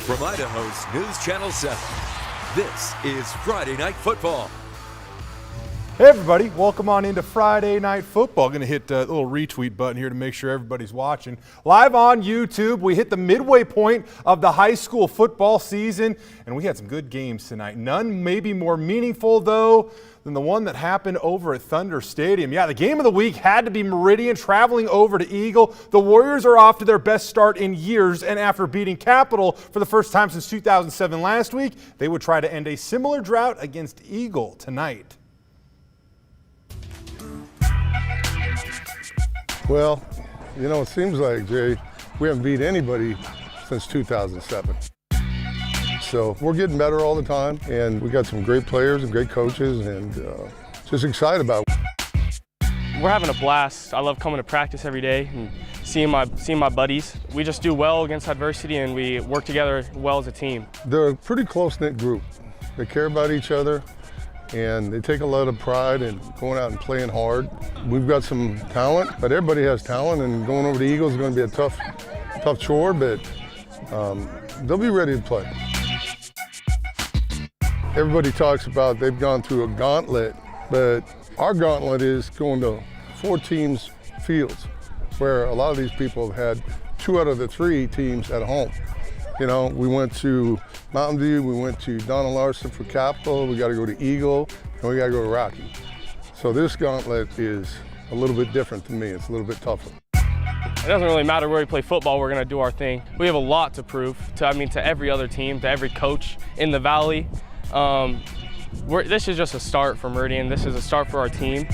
From Idaho's News Channel 7, this is Friday Night Football. Hey everybody, welcome on into Friday Night Football. Going to hit the little retweet button here to make sure everybody's watching. Live on YouTube, we hit the midway point of the high school football season, and we had some good games tonight. None maybe more meaningful, though, than the one that happened over at Thunder Stadium. Yeah, the game of the week had to be Meridian traveling over to Eagle. The Warriors are off to their best start in years, and after beating Capital for the first time since 2007 last week, they would try to end a similar drought against Eagle tonight. Well, you know, it seems like, Jay, we haven't beat anybody since 2007. So we're getting better all the time, and we got some great players and great coaches, and just excited about it. We're having a blast. I love coming to practice every day and seeing my buddies. We just do well against adversity, and we work together well as a team. They're a pretty close-knit group. They care about each other, and they take a lot of pride in going out and playing hard. We've got some talent, but everybody has talent, and going over to Eagles is going to be a tough chore, but they'll be ready to play. Everybody talks about they've gone through a gauntlet, but our gauntlet is going to 4 teams fields, where a lot of these people have had 2 out of the 3 teams at home. You know, we went to Mountainview, we went to Donna Larson for Capital, we got to go to Eagle, and we got to go to Rocky. So this gauntlet is a little bit different to me. It's a little bit tougher. It doesn't really matter where we play football, we're going to do our thing. We have a lot to prove to every other team, to every coach in the Valley. This is just a start for Meridian. This is a start for our team.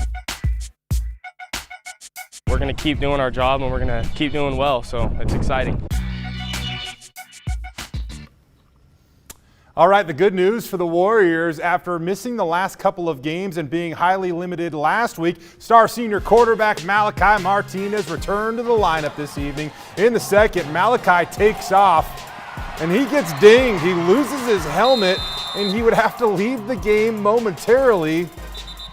We're going to keep doing our job, and we're going to keep doing well, so it's exciting. All right, the good news for the Warriors, after missing the last couple of games and being highly limited last week, star senior quarterback Malachi Martinez returned to the lineup this evening. In the second, Malachi takes off, and he gets dinged. He loses his helmet, and he would have to leave the game momentarily.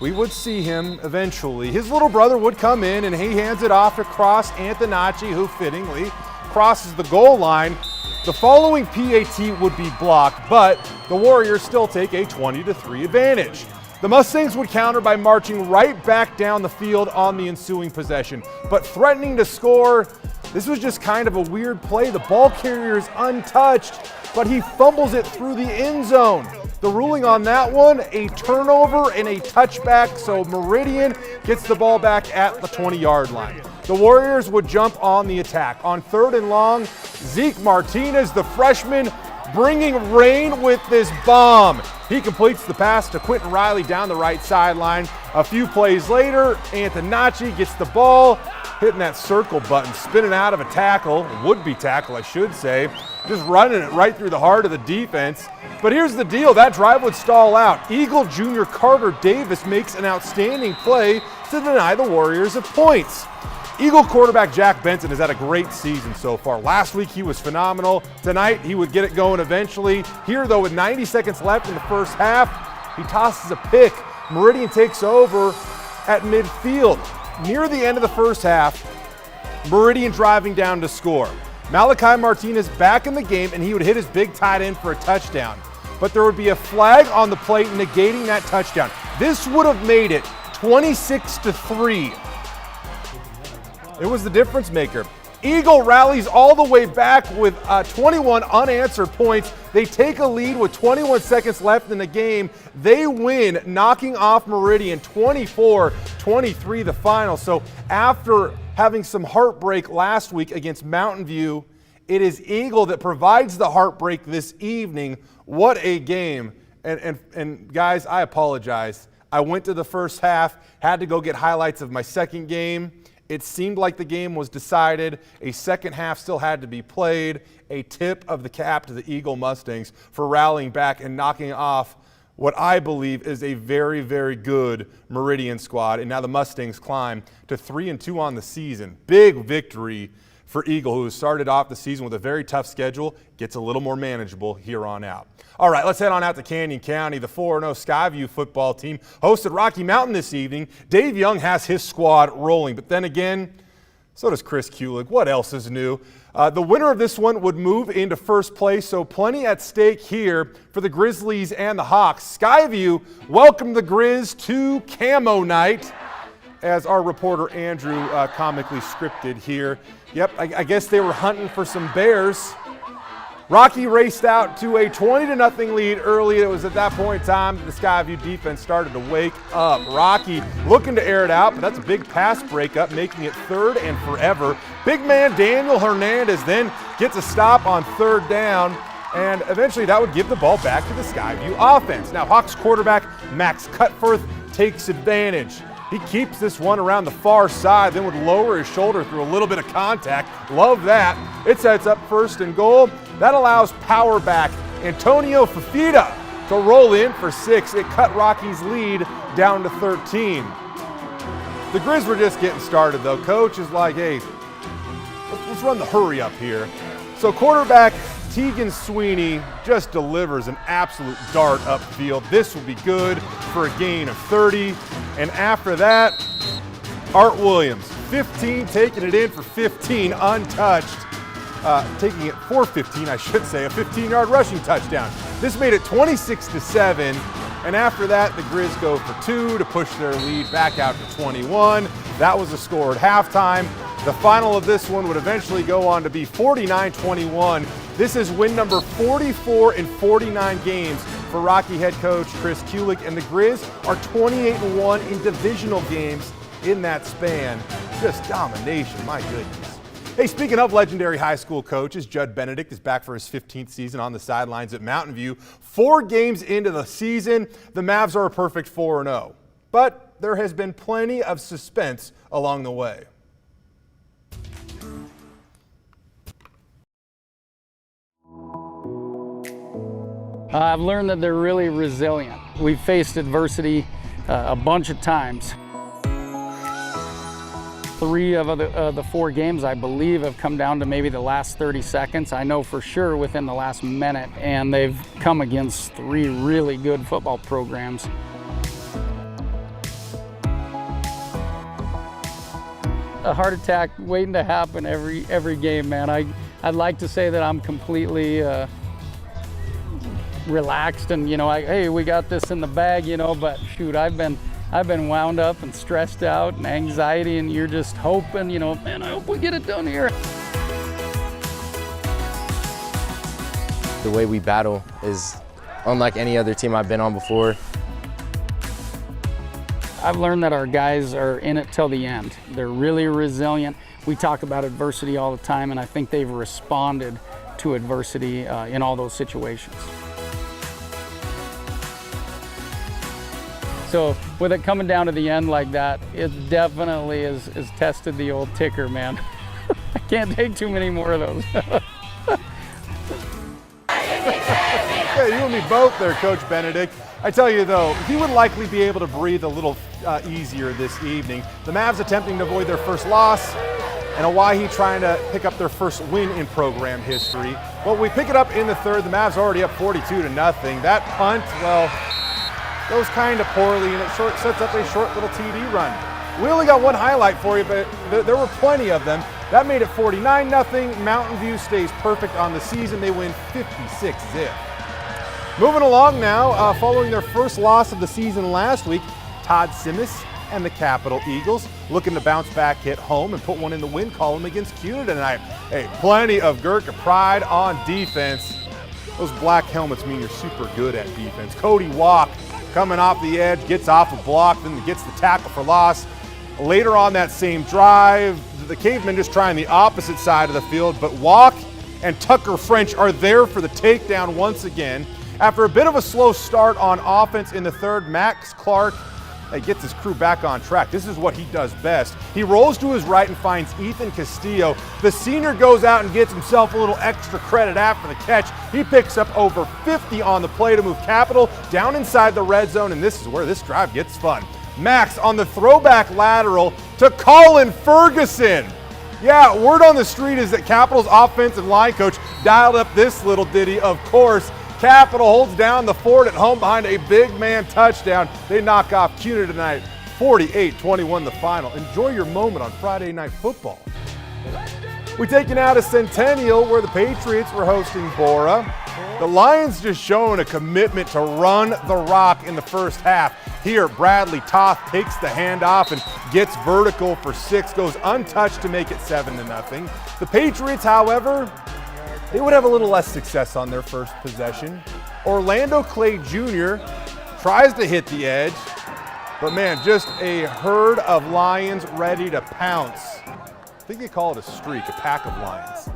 We would see him eventually. His little brother would come in, and he hands it off to Cross Antonacci, who fittingly crosses the goal line. The following PAT would be blocked, but the Warriors still take a 20-3 advantage. The Mustangs would counter by marching right back down the field on the ensuing possession, but threatening to score. This was just kind of a weird play. The ball carrier is untouched, but he fumbles it through the end zone. The ruling on that one, a turnover and a touchback, so Meridian gets the ball back at the 20-yard line. The Warriors would jump on the attack. On 3rd and long, Zeke Martinez, the freshman, bringing rain with this bomb. He completes the pass to Quentin Riley down the right sideline. A few plays later, Antonacci gets the ball, hitting that circle button, spinning out of a tackle, would-be tackle I should say, just running it right through the heart of the defense. But here's the deal, that drive would stall out. Eagle junior Carter Davis makes an outstanding play to deny the Warriors of points. Eagle quarterback Jack Benson has had a great season so far. Last week he was phenomenal. Tonight he would get it going eventually. Here though, with 90 seconds left in the first half, he tosses a pick. Meridian takes over at midfield. Near the end of the first half, Meridian driving down to score. Malachi Martinez back in the game, and he would hit his big tight end for a touchdown. But there would be a flag on the plate negating that touchdown. This would have made it 26-3. It was the difference maker. Eagle rallies all the way back with 21 unanswered points. They take a lead with 21 seconds left in the game. They win, knocking off Meridian 24-23 the final. So after having some heartbreak last week against Mountainview, it is Eagle that provides the heartbreak this evening. What a game. And guys, I apologize. I went to the first half, had to go get highlights of my second game. It seemed like the game was decided. A second half still had to be played. A tip of the cap to the Eagle Mustangs for rallying back and knocking off what I believe is a very, very good Meridian squad. And now the Mustangs climb to 3-2 on the season. Big victory for Eagle, who started off the season with a very tough schedule, gets a little more manageable here on out. All right, let's head on out to Canyon County. The 4-0 Skyview football team hosted Rocky Mountain this evening. Dave Young has his squad rolling, but then again, So does Chris Kulik. What else is new? The winner of this one would move into first place, so plenty at stake here for the Grizzlies and the Hawks. Skyview welcomed the Grizz to Camo Night, as our reporter Andrew comically scripted here. Yep, I guess they were hunting for some bears. Rocky raced out to a 20-0 lead early. It was at that point in time that the Skyview defense started to wake up. Rocky looking to air it out, but that's a big pass breakup, making it 3rd and forever. Big man Daniel Hernandez then gets a stop on 3rd down, and eventually that would give the ball back to the Skyview offense. Now Hawks quarterback Max Cutforth takes advantage. He keeps this one around the far side, then would lower his shoulder through a little bit of contact. Love that. It sets up 1st and goal. That allows power back Antonio Fafita to roll in for 6. It cut Rocky's lead down to 13. The Grizz were just getting started though. Coach is like, hey, let's run the hurry up here. So quarterback Tegan Sweeney just delivers an absolute dart upfield. This will be good for a gain of 30. And after that, Art Williams, 15, taking it in for 15, untouched. Taking it for 15, I should say, a 15-yard rushing touchdown. This made it 26-7, and after that, the Grizz go for 2 to push their lead back out to 21. That was the score at halftime. The final of this one would eventually go on to be 49-21. This is win number 44 in 49 games for Rocky head coach Chris Kulik, and the Grizz are 28-1 in divisional games in that span. Just domination, my goodness. Hey, speaking of legendary high school coaches, Judd Benedict is back for his 15th season on the sidelines at Mountainview. 4 games into the season, the Mavs are a perfect 4-0. But there has been plenty of suspense along the way. I've learned that they're really resilient. We've faced adversity a bunch of times. 3 of the 4 games, I believe, have come down to maybe the last 30 seconds. I know for sure within the last minute, and they've come against 3 really good football programs. A heart attack waiting to happen every game, man. I'd like to say that I'm completely relaxed and, hey, we got this in the bag, but shoot, I've been wound up and stressed out and anxiety, and you're just hoping, man, I hope we get it done here. The way we battle is unlike any other team I've been on before. I've learned that our guys are in it till the end. They're really resilient. We talk about adversity all the time, and I think they've responded to adversity in all those situations. So with it coming down to the end like that, it definitely is tested the old ticker, man. I can't take too many more of those. Yeah, you and me both there, Coach Benedict. I tell you though, he would likely be able to breathe a little easier this evening. The Mavs attempting to avoid their first loss, and Hawaii trying to pick up their first win in program history. But we pick it up in the 3rd. The Mavs already up 42-0. That punt, well, goes kind of poorly, and it sets up a short little TD run. We only got one highlight for you, but there were plenty of them. That made it 49-0. Mountain View stays perfect on the season. They win 56-0. Moving along now, following their first loss of the season last week, Todd Simis and the Capital Eagles looking to bounce back, hit home, and put one in the win column against CUNA tonight. Hey, plenty of Gurkha pride on defense. Those black helmets mean you're super good at defense. Cody Walk coming off the edge, gets off a block, then gets the tackle for loss. Later on that same drive, the Cavemen just trying the opposite side of the field, but Walk and Tucker French are there for the takedown once again. After a bit of a slow start on offense in the 3rd, Max Clark gets his crew back on track. This is what he does best. He rolls to his right and finds Ethan Castillo. The senior goes out and gets himself a little extra credit after the catch. He picks up over 50 on the play to move Capital down inside the red zone, and this is where this drive gets fun. Max on the throwback lateral to Colin Ferguson. Yeah, word on the street is that Capital's offensive line coach dialed up this little ditty. Of course, Capital holds down the fort at home behind a big man touchdown. They knock off CUNA tonight, 48-21 the final. Enjoy your moment on Friday Night Football. We take you now to Centennial, where the Patriots were hosting Bora. The Lions just showing a commitment to run the rock in the first half. Here, Bradley Toth takes the handoff and gets vertical for 6, goes untouched to make it 7-0. The Patriots, however, they would have a little less success on their first possession. Orlando Clay Jr. tries to hit the edge, but man, just a herd of Lions ready to pounce. I think they call it a streak, a pack of Lions.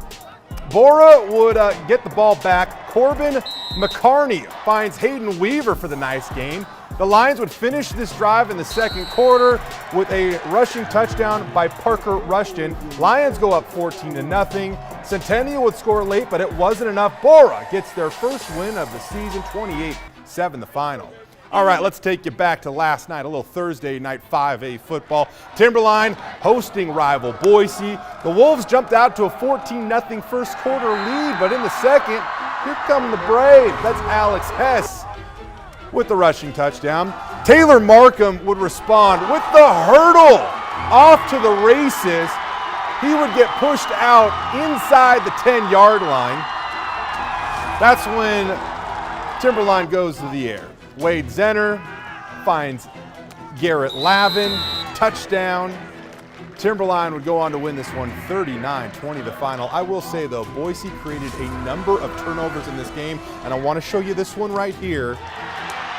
Bora would get the ball back. Corbin McCarney finds Hayden Weaver for the nice game. The Lions would finish this drive in the second quarter with a rushing touchdown by Parker Rushton. Lions go up 14-0. Centennial would score late, but it wasn't enough. Bora gets their first win of the season, 28-7 the final. All right, let's take you back to last night, a little Thursday night 5A football. Timberline hosting rival Boise. The Wolves jumped out to a 14-0 first quarter lead, but in the second, here come the Braves. That's Alex Hess with the rushing touchdown. Taylor Markham would respond with the hurdle off to the races. He would get pushed out inside the 10-yard line. That's when Timberline goes to the air. Wade Zenner finds Garrett Lavin, touchdown. Timberline would go on to win this one 39-20 the final. I will say though, Boise created a number of turnovers in this game, and I want to show you this one right here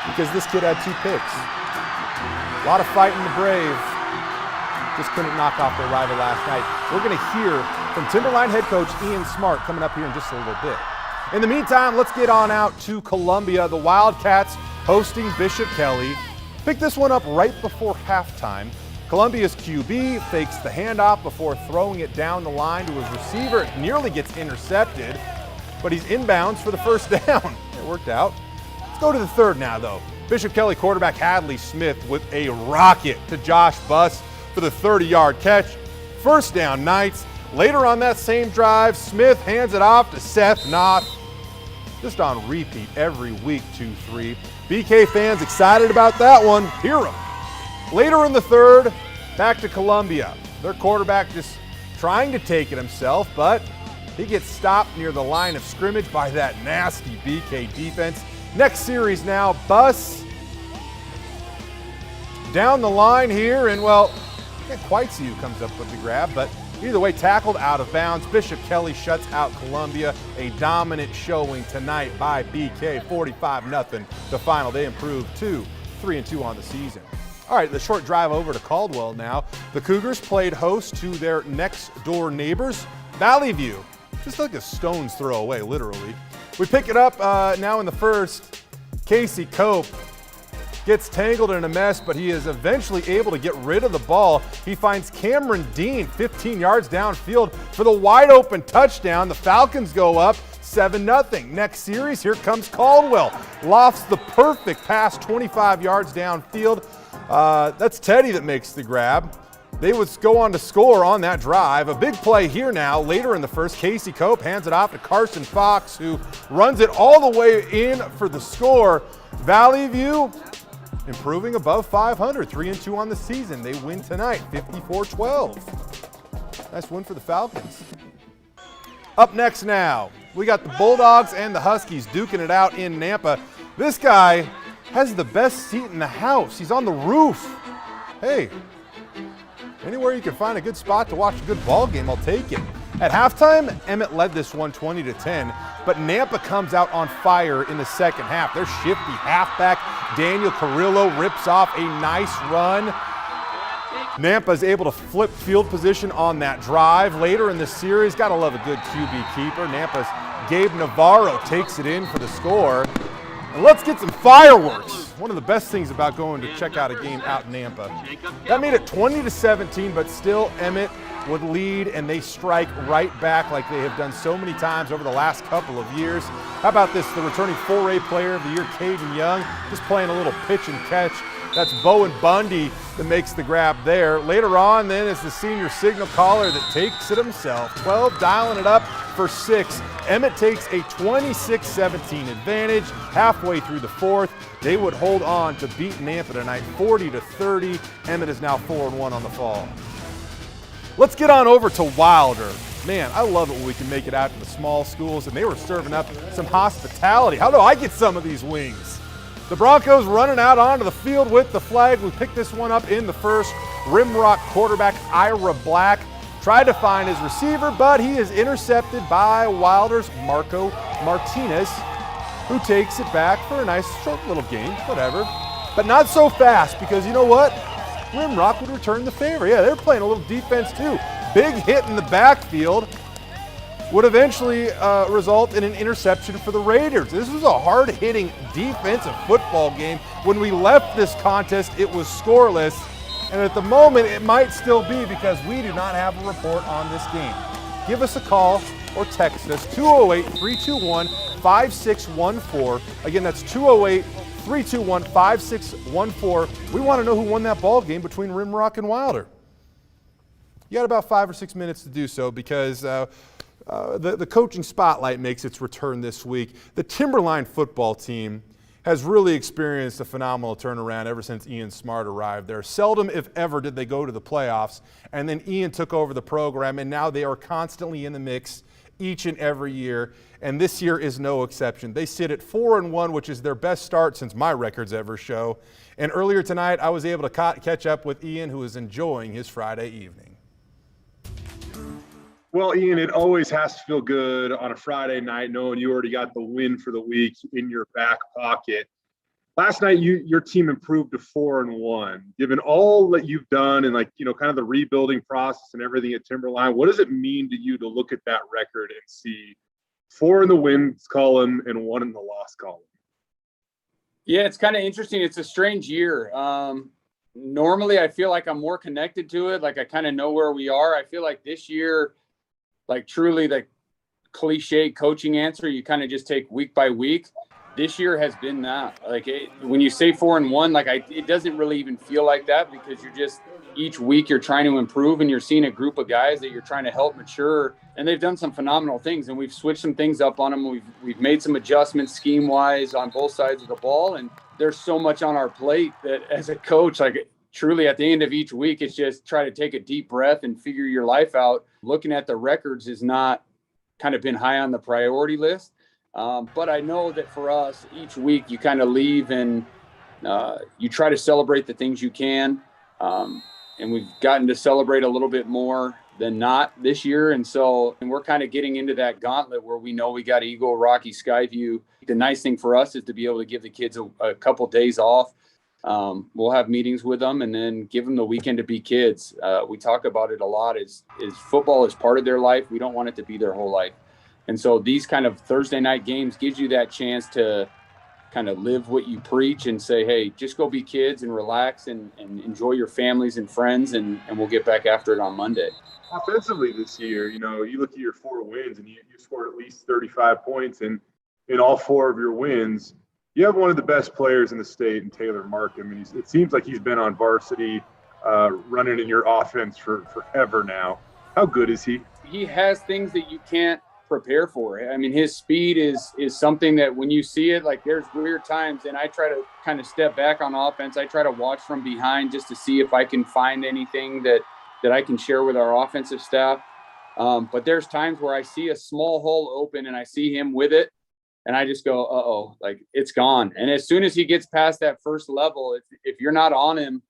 because this kid had 2 picks. A lot of fighting the Brave. Just couldn't knock off their rival last night. We're going to hear from Timberline head coach Ian Smart coming up here in just a little bit. In the meantime, let's get on out to Columbia. The Wildcats hosting Bishop Kelly. Picked this one up right before halftime. Columbia's QB fakes the handoff before throwing it down the line to his receiver. It nearly gets intercepted, but he's inbounds for the first down. It worked out. Let's go to the third now, though. Bishop Kelly quarterback Hadley Smith with a rocket to Josh Buss for the 30-yard catch. First down Knights. Later on that same drive, Smith hands it off to Seth Knopf. Just on repeat every week, 2-3. BK fans excited about that one. Hear them. Later in the third, back to Columbia. Their quarterback just trying to take it himself, but he gets stopped near the line of scrimmage by that nasty BK defense. Next series now, Buss down the line here, and well, can't quite see who comes up with the grab, but either way, tackled out of bounds. Bishop Kelly shuts out Columbia. A dominant showing tonight by BK, 45-0 the final. They improved to 3-2 on the season. All right, the short drive over to Caldwell now. The Cougars played host to their next-door neighbors, Valley View. Just like a stone's throw away, literally. We pick it up now in the first. Casey Cope gets tangled in a mess, but he is eventually able to get rid of the ball. He finds Cameron Dean 15 yards downfield for the wide open touchdown. The Falcons go up 7-0. Next series, here comes Caldwell. Lofts the perfect pass 25 yards downfield. That's Teddy that makes the grab. They would go on to score on that drive. A big play here now. Later in the first, Casey Cope hands it off to Carson Fox, who runs it all the way in for the score. Valley View improving above 500, 3-2 on the season. They win tonight, 54-12. Nice win for the Falcons. Up next now, we got the Bulldogs and the Huskies duking it out in Nampa. This guy has the best seat in the house. He's on the roof. Hey, anywhere you can find a good spot to watch a good ball game, I'll take it. At halftime, Emmett led this one 20-10, but Nampa comes out on fire in the second half. Their shifty halfback, Daniel Carrillo, rips off a nice run. Nampa is able to flip field position on that drive. Later in the series, gotta love a good QB keeper. Nampa's Gabe Navarro takes it in for the score. And let's get some fireworks. One of the best things about going to check out a game out in Nampa. That made it 20-17, but still Emmett would lead, and they strike right back like they have done so many times over the last couple of years. How about this, the returning 4A player of the year, Caden Young, just playing a little pitch and catch. That's Bowen Bundy that makes the grab there. Later on then is the senior signal caller that takes it himself. 12 dialing it up for 6. Emmett takes a 26-17 advantage halfway through the fourth. They would hold on to beat Nampa tonight 40-30. Emmett is now 4-1 on the fall. Let's get on over to Wilder. Man, I love it when we can make it out to the small schools, and they were serving up some hospitality. How do I get some of these wings? The Broncos running out onto the field with the flag. We picked this one up in the first. Rimrock quarterback Ira Black tried to find his receiver, but he is intercepted by Wilder's Marco Martinez, who takes it back for a nice short little gain, whatever. But not so fast, because you know what? Rimrock would return the favor. Yeah, they're playing a little defense too. Big hit in the backfield would eventually result in an interception for the Raiders. This was a hard-hitting defensive football game. When we left this contest, it was scoreless, and at the moment, it might still be because we do not have a report on this game. Give us a call or text us, 208-321-5614. Again, that's 208-321-5614. We want to know who won that ball game between Rimrock and Wilder. You got about 5 or 6 minutes to do so, because the coaching spotlight makes its return this week. The Timberline football team has really experienced a phenomenal turnaround ever since Ian Smart arrived there. Seldom, if ever, did they go to the playoffs, and then Ian took over the program, and now they are constantly in the mix each and every year, and this year is no exception. They sit at 4-1, which is their best start since my records ever show. And earlier tonight, I was able to catch up with Ian, who is enjoying his Friday evening. Well, Ian, it always has to feel good on a Friday night knowing you already got the win for the week in your back pocket. Last night, your team improved to 4-1. Given all that you've done and kind of the rebuilding process and everything at Timberline, what does it mean to you to look at that record and see 4 in the wins column and 1 in the loss column? Yeah, it's kind of interesting. It's a strange year. Normally, I feel like I'm more connected to it. Like I kind of know where we are. I feel like this year, truly the cliche coaching answer, you kind of just take week by week. This year has been that. When you say 4-1, it doesn't really even feel like that, because you're just each week you're trying to improve, and you're seeing a group of guys that you're trying to help mature, and they've done some phenomenal things, and we've switched some things up on them. We've made some adjustments scheme wise on both sides of the ball, and there's so much on our plate that as a coach, truly at the end of each week, it's just try to take a deep breath and figure your life out. Looking at the records has not kind of been high on the priority list. But I know that for us, each week you kind of leave and you try to celebrate the things you can. And we've gotten to celebrate a little bit more than not this year. And we're kind of getting into that gauntlet where we know we got Eagle, Rocky, Skyview. The nice thing for us is to be able to give the kids a couple days off. We'll have meetings with them and then give them the weekend to be kids. We talk about it a lot is football is part of their life. We don't want it to be their whole life. And so these kind of Thursday night games gives you that chance to kind of live what you preach and say, hey, just go be kids and relax and enjoy your families and friends, and we'll get back after it on Monday. Offensively this year, you look at your 4 wins and you scored at least 35 points in all 4 of your wins. You have one of the best players in the state in Taylor Markham. And it seems like he's been on varsity running in your offense for forever now. How good is he? He has things that you can't prepare for. I mean, his speed is something that when you see it, there's weird times, and I try to kind of step back on offense. I try to watch from behind just to see if I can find anything that I can share with our offensive staff. But there's times where I see a small hole open and I see him with it, and I just go, uh-oh, it's gone. And as soon as he gets past that first level, if you're not on him,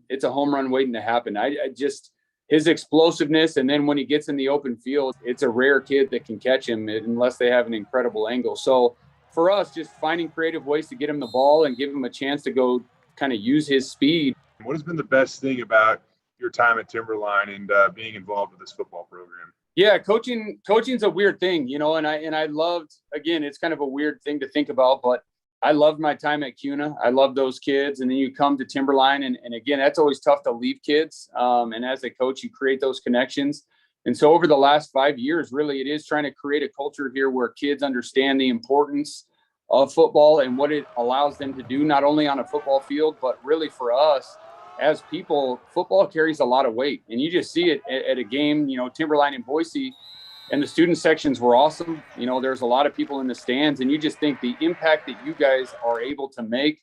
it's a home run waiting to happen. I just his explosiveness, and then when he gets in the open field, it's a rare kid that can catch him unless they have an incredible angle. So for us, just finding creative ways to get him the ball and give him a chance to go kind of use his speed. What has been the best thing about your time at Timberline and being involved with this football program? Yeah, coaching's a weird thing, and I loved, again, it's kind of a weird thing to think about, but I loved my time at CUNA. I love those kids. And then you come to Timberline, and again, that's always tough to leave kids. And as a coach, you create those connections. And so over the last 5 years, really, it is trying to create a culture here where kids understand the importance of football and what it allows them to do, not only on a football field, but really for us as people. Football carries a lot of weight. And you just see it at a game, Timberline in Boise, and the student sections were awesome. There's a lot of people in the stands, and you just think the impact that you guys are able to make.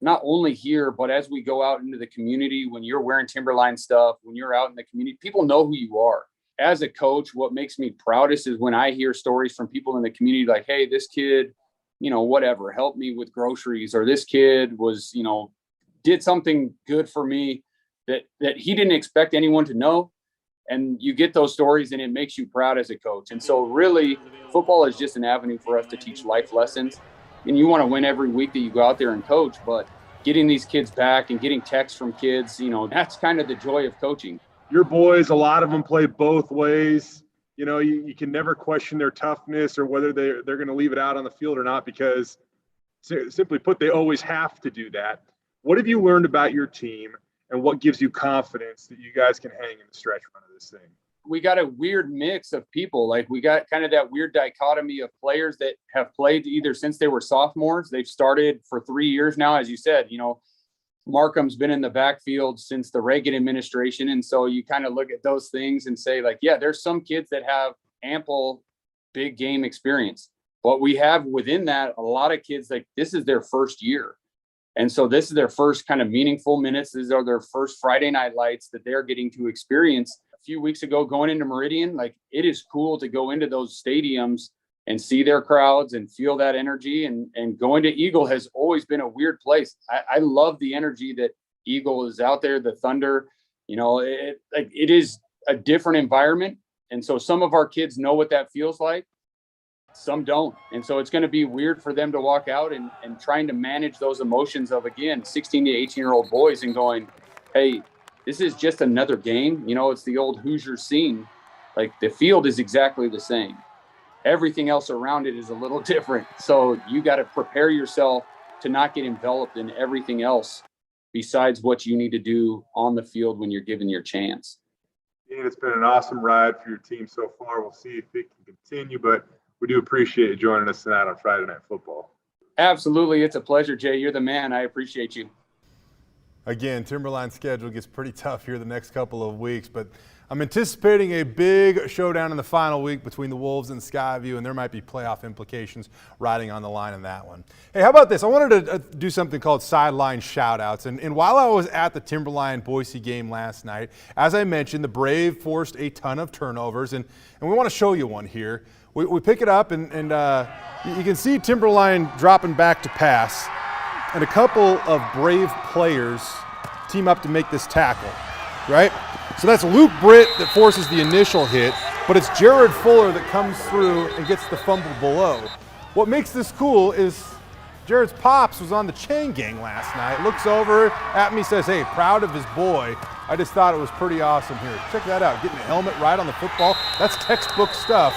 not only here, but as we go out into the community, when you're wearing Timberline stuff, when you're out in the community, people know who you are. As a coach, what makes me proudest is when I hear stories from people in the community like, hey, this kid, whatever, helped me with groceries, or this kid was, did something good for me that he didn't expect anyone to know. And you get those stories and it makes you proud as a coach. And so really, football is just an avenue for us to teach life lessons. And you want to win every week that you go out there and coach, but getting these kids back and getting texts from kids, that's kind of the joy of coaching. Your boys, a lot of them play both ways. You can never question their toughness or whether they're going to leave it out on the field or not, because simply put, they always have to do that. What have you learned about your team, and what gives you confidence that you guys can hang in the stretch run of this thing? We got a weird mix of people. Like, we got kind of that weird dichotomy of players that have played either since they were sophomores. They've started for 3 years now, as you said. Markham's been in the backfield since the Reagan administration. And so you kind of look at those things and say, like, yeah, there's some kids that have ample big game experience. But we have within that a lot of kids, like, this is their first year. And so this is their first kind of meaningful minutes. These are their first Friday night lights that they're getting to experience. A few weeks ago, going into Meridian, like, it is cool to go into those stadiums and see their crowds and feel that energy. And going to Eagle has always been a weird place. I love the energy that Eagle is out there, the Thunder. It is a different environment. And so some of our kids know what that feels like. Some don't. And so it's going to be weird for them to walk out and trying to manage those emotions of, again, 16 to 18-year-old boys and going, hey, this is just another game. It's the old Hoosier scene. Like, the field is exactly the same. Everything else around it is a little different. So you got to prepare yourself to not get enveloped in everything else besides what you need to do on the field when you're given your chance. And it's been an awesome ride for your team so far. We'll see if it can continue, but we do appreciate you joining us tonight on Friday Night Football. Absolutely. It's a pleasure, Jay. You're the man. I appreciate you. Again, Timberline's schedule gets pretty tough here the next couple of weeks, but I'm anticipating a big showdown in the final week between the Wolves and Skyview, and there might be playoff implications riding on the line in that one. Hey, how about this? I wanted to do something called Sideline Shoutouts, and while I was at the Timberline-Boise game last night, as I mentioned, the Brave forced a ton of turnovers, and we want to show you one here. We pick it up, and you can see Timberline dropping back to pass, and a couple of Brave players team up to make this tackle, right? So that's Luke Britt that forces the initial hit, but it's Jared Fuller that comes through and gets the fumble below. What makes this cool is Jared's pops was on the chain gang last night, looks over at me, says, hey, proud of his boy. I just thought it was pretty awesome here. Check that out, getting the helmet right on the football. That's textbook stuff.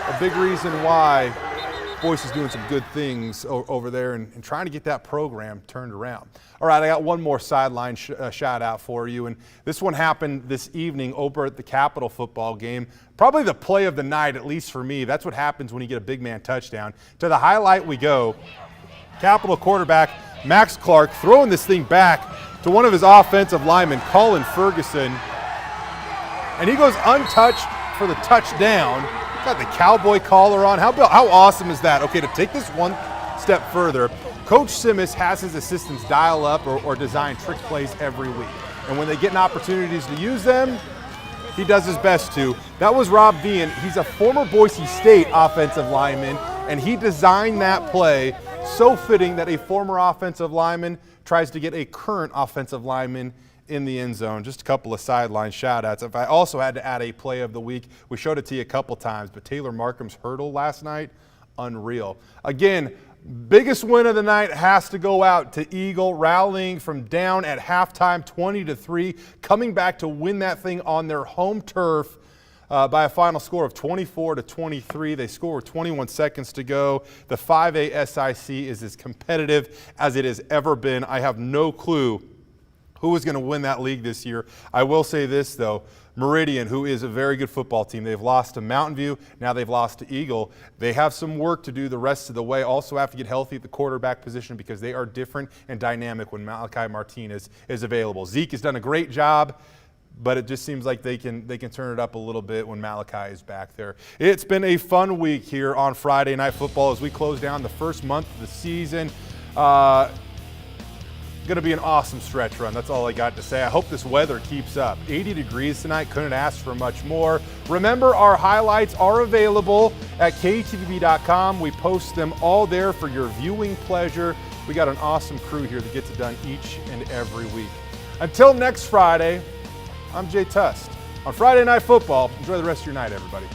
A big reason why Boyce is doing some good things over there and trying to get that program turned around. All right, I got one more sideline shout out for you, and this one happened this evening over at the Capital football game. Probably the play of the night, at least for me. That's what happens when you get a big man touchdown. To the highlight we go. Capital quarterback Max Clark throwing this thing back to one of his offensive linemen, Colin Ferguson, and he goes untouched for the touchdown. Got the cowboy collar on. How awesome is that? Okay, to take this one step further, Coach Simmons has his assistants dial up or design trick plays every week. And when they get opportunities to use them, he does his best to. That was Rob Vian. He's a former Boise State offensive lineman, and he designed that play so fitting that a former offensive lineman tries to get a current offensive lineman in the end zone. Just a couple of sideline shout-outs. If I also had to add a play of the week, we showed it to you a couple times, but Taylor Markham's hurdle last night, unreal. Again, biggest win of the night has to go out to Eagle, rallying from down at halftime 20-3, coming back to win that thing on their home turf by a final score of 24-23. They score with 21 seconds to go. The 5A SIC is as competitive as it has ever been. I have no clue who is going to win that league this year. I will say this, though. Meridian, who is a very good football team, they've lost to Mountainview. Now they've lost to Eagle. They have some work to do the rest of the way. Also have to get healthy at the quarterback position because they are different and dynamic when Malachi Martinez is available. Zeke has done a great job, but it just seems like they can turn it up a little bit when Malachi is back there. It's been a fun week here on Friday Night Football as we close down the first month of the season. Going to be an awesome stretch run. That's all I got to say. I hope this weather keeps up. 80 degrees tonight. Couldn't ask for much more. Remember, our highlights are available at ktvb.com. We post them all there for your viewing pleasure. We got an awesome crew here that gets it done each and every week. Until next Friday, I'm Jay Tust. On Friday Night Football, enjoy the rest of your night, everybody.